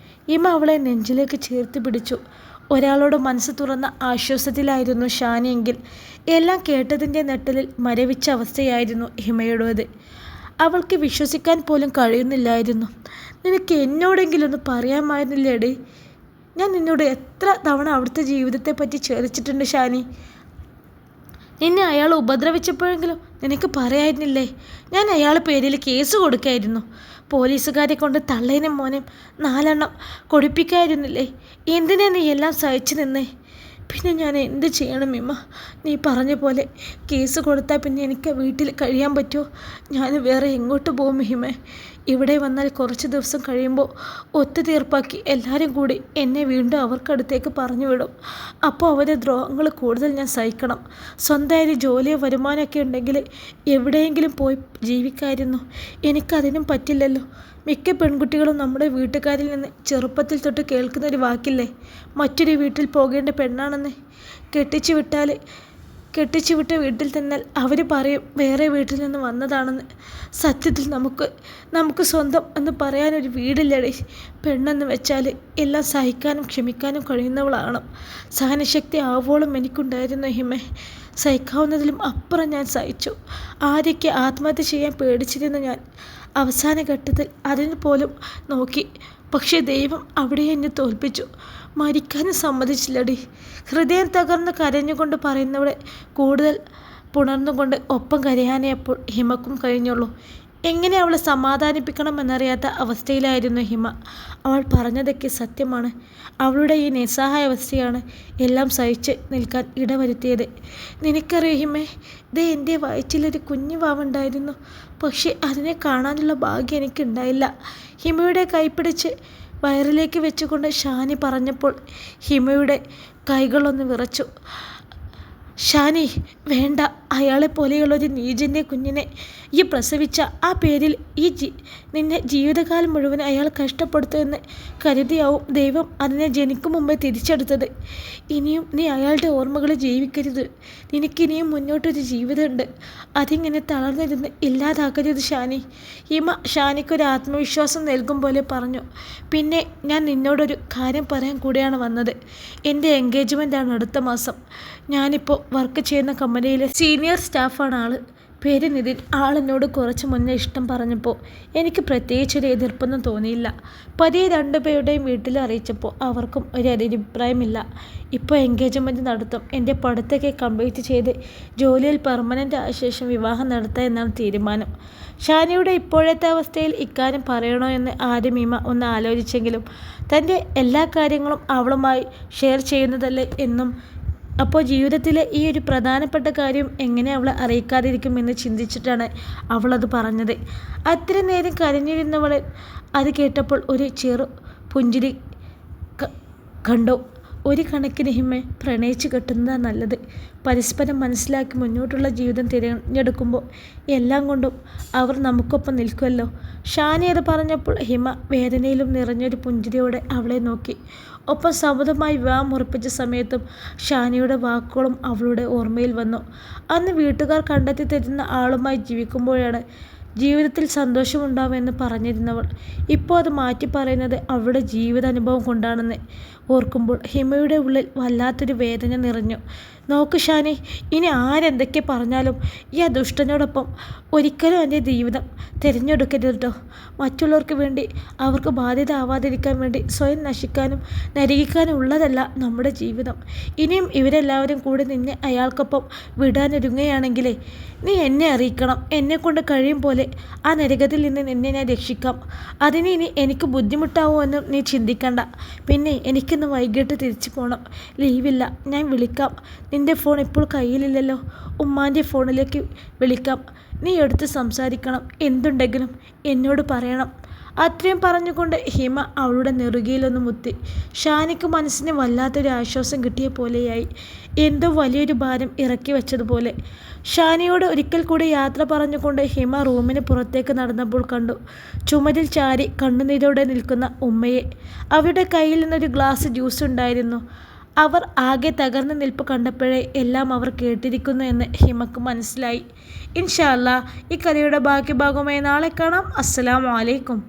ഹിമ അവളെ നെഞ്ചിലേക്ക് ചേർത്ത് പിടിച്ചു. ഒരാളോട് മനസ്സ് തുറന്ന ആശ്വാസത്തിലായിരുന്നു ഷാനിയെങ്കിൽ എല്ലാം കേട്ടതിൻ്റെ നെട്ടലിൽ മരവിച്ച അവസ്ഥയായിരുന്നു ഹിമയുടേത്. അവൾക്ക് വിശ്വസിക്കാൻ പോലും കഴിയുന്നില്ലായിരുന്നു. നിനക്ക് എന്നോടെങ്കിലും ഒന്ന് പറയാമായിരുന്നില്ലേടി? ഞാൻ നിന്നോട് എത്ര തവണ അവിടുത്തെ ജീവിതത്തെപ്പറ്റി ചോദിച്ചിട്ടുണ്ട് ഷാനി. നിന്നെ അയാൾ ഉപദ്രവിച്ചപ്പോഴെങ്കിലും നിനക്ക് പറയായിരുന്നില്ലേ? ഞാൻ അയാളുടെ പേരിൽ കേസ് കൊടുക്കായിരുന്നു. പോലീസുകാരെ കൊണ്ട് തള്ളേനും മോനും 4 എണ്ണം കൊടുപ്പിക്കായിരുന്നില്ലേ? എന്തിനാ നീ എല്ലാം സഹിച്ചു നിന്നേ? പിന്നെ ഞാൻ എന്ത് ചെയ്യണം ഹിമ? നീ പറഞ്ഞ പോലെ കേസ് കൊടുത്താൽ പിന്നെ എനിക്ക് വീട്ടിൽ കഴിയാൻ പറ്റുമോ? ഞാൻ വേറെ എങ്ങോട്ട് പോകും ഹിമേ? ഇവിടെ വന്നാൽ കുറച്ച് ദിവസം കഴിയുമ്പോൾ ഒത്തുതീർപ്പാക്കി എല്ലാവരും കൂടി എന്നെ വീണ്ടും അവർക്കടുത്തേക്ക് പറഞ്ഞു വിടും. അപ്പോൾ അവരുടെ ദ്രോഹങ്ങൾ കൂടുതൽ ഞാൻ സഹിക്കണം. സ്വന്തമായി ജോലിയോ വരുമാനമൊക്കെ ഉണ്ടെങ്കിൽ എവിടെയെങ്കിലും പോയി ജീവിക്കായിരുന്നു. എനിക്കതിനും പറ്റില്ലല്ലോ. മിക്ക പെൺകുട്ടികളും നമ്മുടെ വീട്ടുകാരിൽ നിന്ന് ചെറുപ്പത്തിൽ തൊട്ട് കേൾക്കുന്നൊരു വാക്കില്ലേ, മറ്റൊരു വീട്ടിൽ പോകേണ്ട പെണ്ണാണെന്ന്. കെട്ടിച്ചു വിട്ട വീട്ടിൽ തന്നാൽ അവർ പറയും വേറെ വീട്ടിൽ നിന്ന് വന്നതാണെന്ന്. സത്യത്തിൽ നമുക്ക് സ്വന്തം എന്ന് പറയാനൊരു വീടില്ലടേ. പെണ്ണെന്ന് വെച്ചാൽ എല്ലാം സഹിക്കാനും ക്ഷമിക്കാനും കഴിയുന്നവളാണ്. സഹനശക്തി ആവോളം എനിക്കുണ്ടായിരുന്നു ഹിമേ. സഹിക്കാവുന്നതിലും അപ്പുറം ഞാൻ സഹിച്ചു. ആദ്യമൊക്കെ ആത്മഹത്യ ചെയ്യാൻ പേടിച്ചിരുന്നു ഞാൻ. അവസാന ഘട്ടത്തിൽ അതിന് പോലും നോക്കി. പക്ഷേ ദൈവം അവിടെ എന്നെ തോൽപ്പിച്ചു. മരിക്കാനും സമ്മതിച്ചില്ലടി. ഹൃദയം തകർന്ന് കരഞ്ഞുകൊണ്ട് പറയുന്നവളെ കൂടുതൽ പുണർന്നുകൊണ്ട് ഒപ്പം കരയാനേ അപ്പോൾ ഹിമക്കും കഴിഞ്ഞുള്ളൂ. എങ്ങനെ അവളെ സമാധാനിപ്പിക്കണമെന്നറിയാത്ത അവസ്ഥയിലായിരുന്നു ഹിമ. അവൾ പറഞ്ഞതൊക്കെ സത്യമാണ്. അവളുടെ ഈ നിസ്സഹായ അവസ്ഥയാണ് എല്ലാം സഹിച്ച് നിൽക്കാൻ ഇടവരുത്തിയത്. നിനക്കറിയോ ഹിമേ, ഇത് എൻ്റെ വയറ്റിലൊരു കുഞ്ഞു വാവുണ്ടായിരുന്നു. പക്ഷേ അതിനെ കാണാനുള്ള ഭാഗ്യം എനിക്കുണ്ടായില്ല. ഹിമയുടെ കൈപ്പിടിച്ച് വയറിലേക്ക് വെച്ചുകൊണ്ട് ഷാനി പറഞ്ഞപ്പോൾ ഹിമയുടെ കൈകളൊന്ന് വിറച്ചു. ഷാനി, വേണ്ട. അയാളെ പോലെയുള്ളൊരു നീചൻ്റെ കുഞ്ഞിനെ ഈ പ്രസവിച്ച ആ പേരിൽ നിന്നെ ജീവിതകാലം മുഴുവൻ അയാൾ കഷ്ടപ്പെടുത്തുമെന്ന് കരുതിയാവും ദൈവം അതിനെ ജനിക്കും മുമ്പേ തിരിച്ചെടുത്തത്. ഇനിയും നീ അയാളുടെ ഓർമ്മകൾ ജീവിക്കരുത്. നിനക്കിനിയും മുന്നോട്ടൊരു ജീവിതമുണ്ട്. അതിങ്ങനെ തളർന്നിരുന്ന് ഇല്ലാതാക്കരുത് ഷാനി. ഹിമ ഷാനിക്കൊരു ആത്മവിശ്വാസം നൽകും പോലെ പറഞ്ഞു. പിന്നെ ഞാൻ നിന്നോടൊരു കാര്യം പറയാൻ കൂടിയാണ് വന്നത്. എൻ്റെ എൻഗേജ്മെൻ്റാണ് അടുത്ത മാസം. ഞാനിപ്പോൾ വർക്ക് ചെയ്യുന്ന കമ്പനിയിലെ സീനിയർ സ്റ്റാഫാണ് ആൾ. പേര് നിതിൻ. ആളെന്നോട് കുറച്ച് മുന്നേ ഇഷ്ടം പറഞ്ഞപ്പോൾ എനിക്ക് പ്രത്യേകിച്ചൊരു എതിർപ്പൊന്നും തോന്നിയില്ല. പതിയെ 2 പേരുടെയും വീട്ടിൽ അറിയിച്ചപ്പോൾ അവർക്കും ഒരു അഭിപ്രായമില്ല. ഇപ്പോൾ എൻഗേജ്മെൻറ്റ് നടത്തും. എൻ്റെ പഠിത്തമൊക്കെ കംപ്ലീറ്റ് ചെയ്ത് ജോലിയിൽ പെർമനൻ്റ് ആയ ശേഷം വിവാഹം നടത്തുക എന്നാണ് തീരുമാനം. ഷാനിയുടെ ഇപ്പോഴത്തെ അവസ്ഥയിൽ ഇക്കാര്യം പറയണോ എന്ന് ആദ്യം ഹിമ ഒന്ന് ആലോചിച്ചെങ്കിലും തൻ്റെ എല്ലാ കാര്യങ്ങളും അവളുമായി ഷെയർ ചെയ്യുന്നതല്ലേ എന്നും, അപ്പോൾ ജീവിതത്തിലെ ഈ ഒരു പ്രധാനപ്പെട്ട കാര്യം എങ്ങനെ അവളെ അറിയിക്കാതിരിക്കുമെന്ന് ചിന്തിച്ചിട്ടാണ് അവളത് പറഞ്ഞത്. അത്ര നേരം കരഞ്ഞിരുന്നവളെ അത് കേട്ടപ്പോൾ ഒരു ചെറു പുഞ്ചിരി കണ്ടു. ഒരു കണക്കിന് ഹിമ പ്രണയിച്ച് കെട്ടുന്നതാണ് നല്ലത്. പരസ്പരം മനസ്സിലാക്കി മുന്നോട്ടുള്ള ജീവിതം തിരഞ്ഞെടുക്കുമ്പോൾ എല്ലാം കൊണ്ടും അവർ നമുക്കൊപ്പം നിൽക്കുമല്ലോ. ഷാനി അത് പറഞ്ഞപ്പോൾ ഹിമ വേദനയിലും നിറഞ്ഞൊരു പുഞ്ചിരിയോടെ അവളെ നോക്കി. ഒപ്പം സമ്മതമായി വിവാഹം ഉറപ്പിച്ച സമയത്തും ഷാനിയുടെ വാക്കുകളും അവളുടെ ഓർമ്മയിൽ വന്നു. അന്ന് വീട്ടുകാർ കണ്ടെത്തി തരുന്ന ആളുമായി ജീവിക്കുമ്പോഴാണ് ജീവിതത്തിൽ സന്തോഷമുണ്ടാവുമെന്ന് പറഞ്ഞിരുന്നവൾ ഇപ്പോൾ അത് മാറ്റി പറയുന്നത് അവളുടെ ജീവിതാനുഭവം കൊണ്ടാണെന്ന് ഓർക്കുമ്പോൾ ഹിമയുടെ ഉള്ളിൽ വല്ലാത്തൊരു വേദന നിറഞ്ഞു. നോക്ക് ഷാനി, ഇനി ആരെന്തൊക്കെ പറഞ്ഞാലും ഈ ദുഷ്ടനോടൊപ്പം ഒരിക്കലും എൻ്റെ ജീവിതം തിരഞ്ഞെടുക്കരുത് കേട്ടോ. മറ്റുള്ളവർക്ക് വേണ്ടി അവർക്ക് ബാധ്യത ആവാതിരിക്കാൻ വേണ്ടി സ്വയം നശിക്കാനും നരകിക്കാനും ഉള്ളതല്ല നമ്മുടെ ജീവിതം. ഇനിയും ഇവരെല്ലാവരും കൂടി നിന്നെ അയാൾക്കൊപ്പം വിടാനൊരുങ്ങുകയാണെങ്കിലേ നീ എന്നെ അറിയിക്കണം. എന്നെക്കൊണ്ട് കഴിയും പോലെ ആ നരകത്തിൽ നിന്ന് നിന്നെ ഞാൻ രക്ഷിക്കാം. അതിന് ഇനി എനിക്ക് ബുദ്ധിമുട്ടാവുമെന്നും നീ ചിന്തിക്കണ്ട. പിന്നെ എനിക്കിന്ന് വൈകിട്ട് തിരിച്ചു പോകണം, ലീവില്ല. ഞാൻ വിളിക്കാം. നിൻ്റെ ഫോൺ ഇപ്പോൾ കയ്യിലില്ലല്ലോ, ഉമ്മാൻ്റെ ഫോണിലേക്ക് വിളിക്കാം. നീ എടുത്ത് സംസാരിക്കണം. എന്തുണ്ടെങ്കിലും എന്നോട് പറയണം. അത്രയും പറഞ്ഞുകൊണ്ട് ഹിമ അവളുടെ നെറുകയിലൊന്ന് മുത്തി. ഷാനിക്ക് മനസ്സിന് വല്ലാത്തൊരു ആശ്വാസം കിട്ടിയ പോലെയായി. എന്തോ വലിയൊരു ഭാരം ഇറക്കി വെച്ചതുപോലെ. ഷാനിയോട് ഒരിക്കൽ കൂടി യാത്ര പറഞ്ഞുകൊണ്ട് ഹിമ റൂമിന് പുറത്തേക്ക് നടന്നപ്പോൾ കണ്ടു ചുമരിൽ ചാരി കണ്ണുനീരോടെ നിൽക്കുന്ന ഉമ്മയെ. അവരുടെ കയ്യിൽ നിന്നൊരു ഗ്ലാസ് ജ്യൂസ് ഉണ്ടായിരുന്നു. അവർ ആകെ തകർന്ന നിൽപ്പ് കണ്ടപ്പോഴേ എല്ലാം അവർ കേട്ടിരിക്കുന്നു എന്ന് ഹിമക്ക് മനസ്സിലായി. ഇൻഷാ അല്ലാ ഈ കഥയുടെ ബാക്കി ഭാഗമായി നാളെ കാണാം. അസ്സലാമു അലൈക്കും.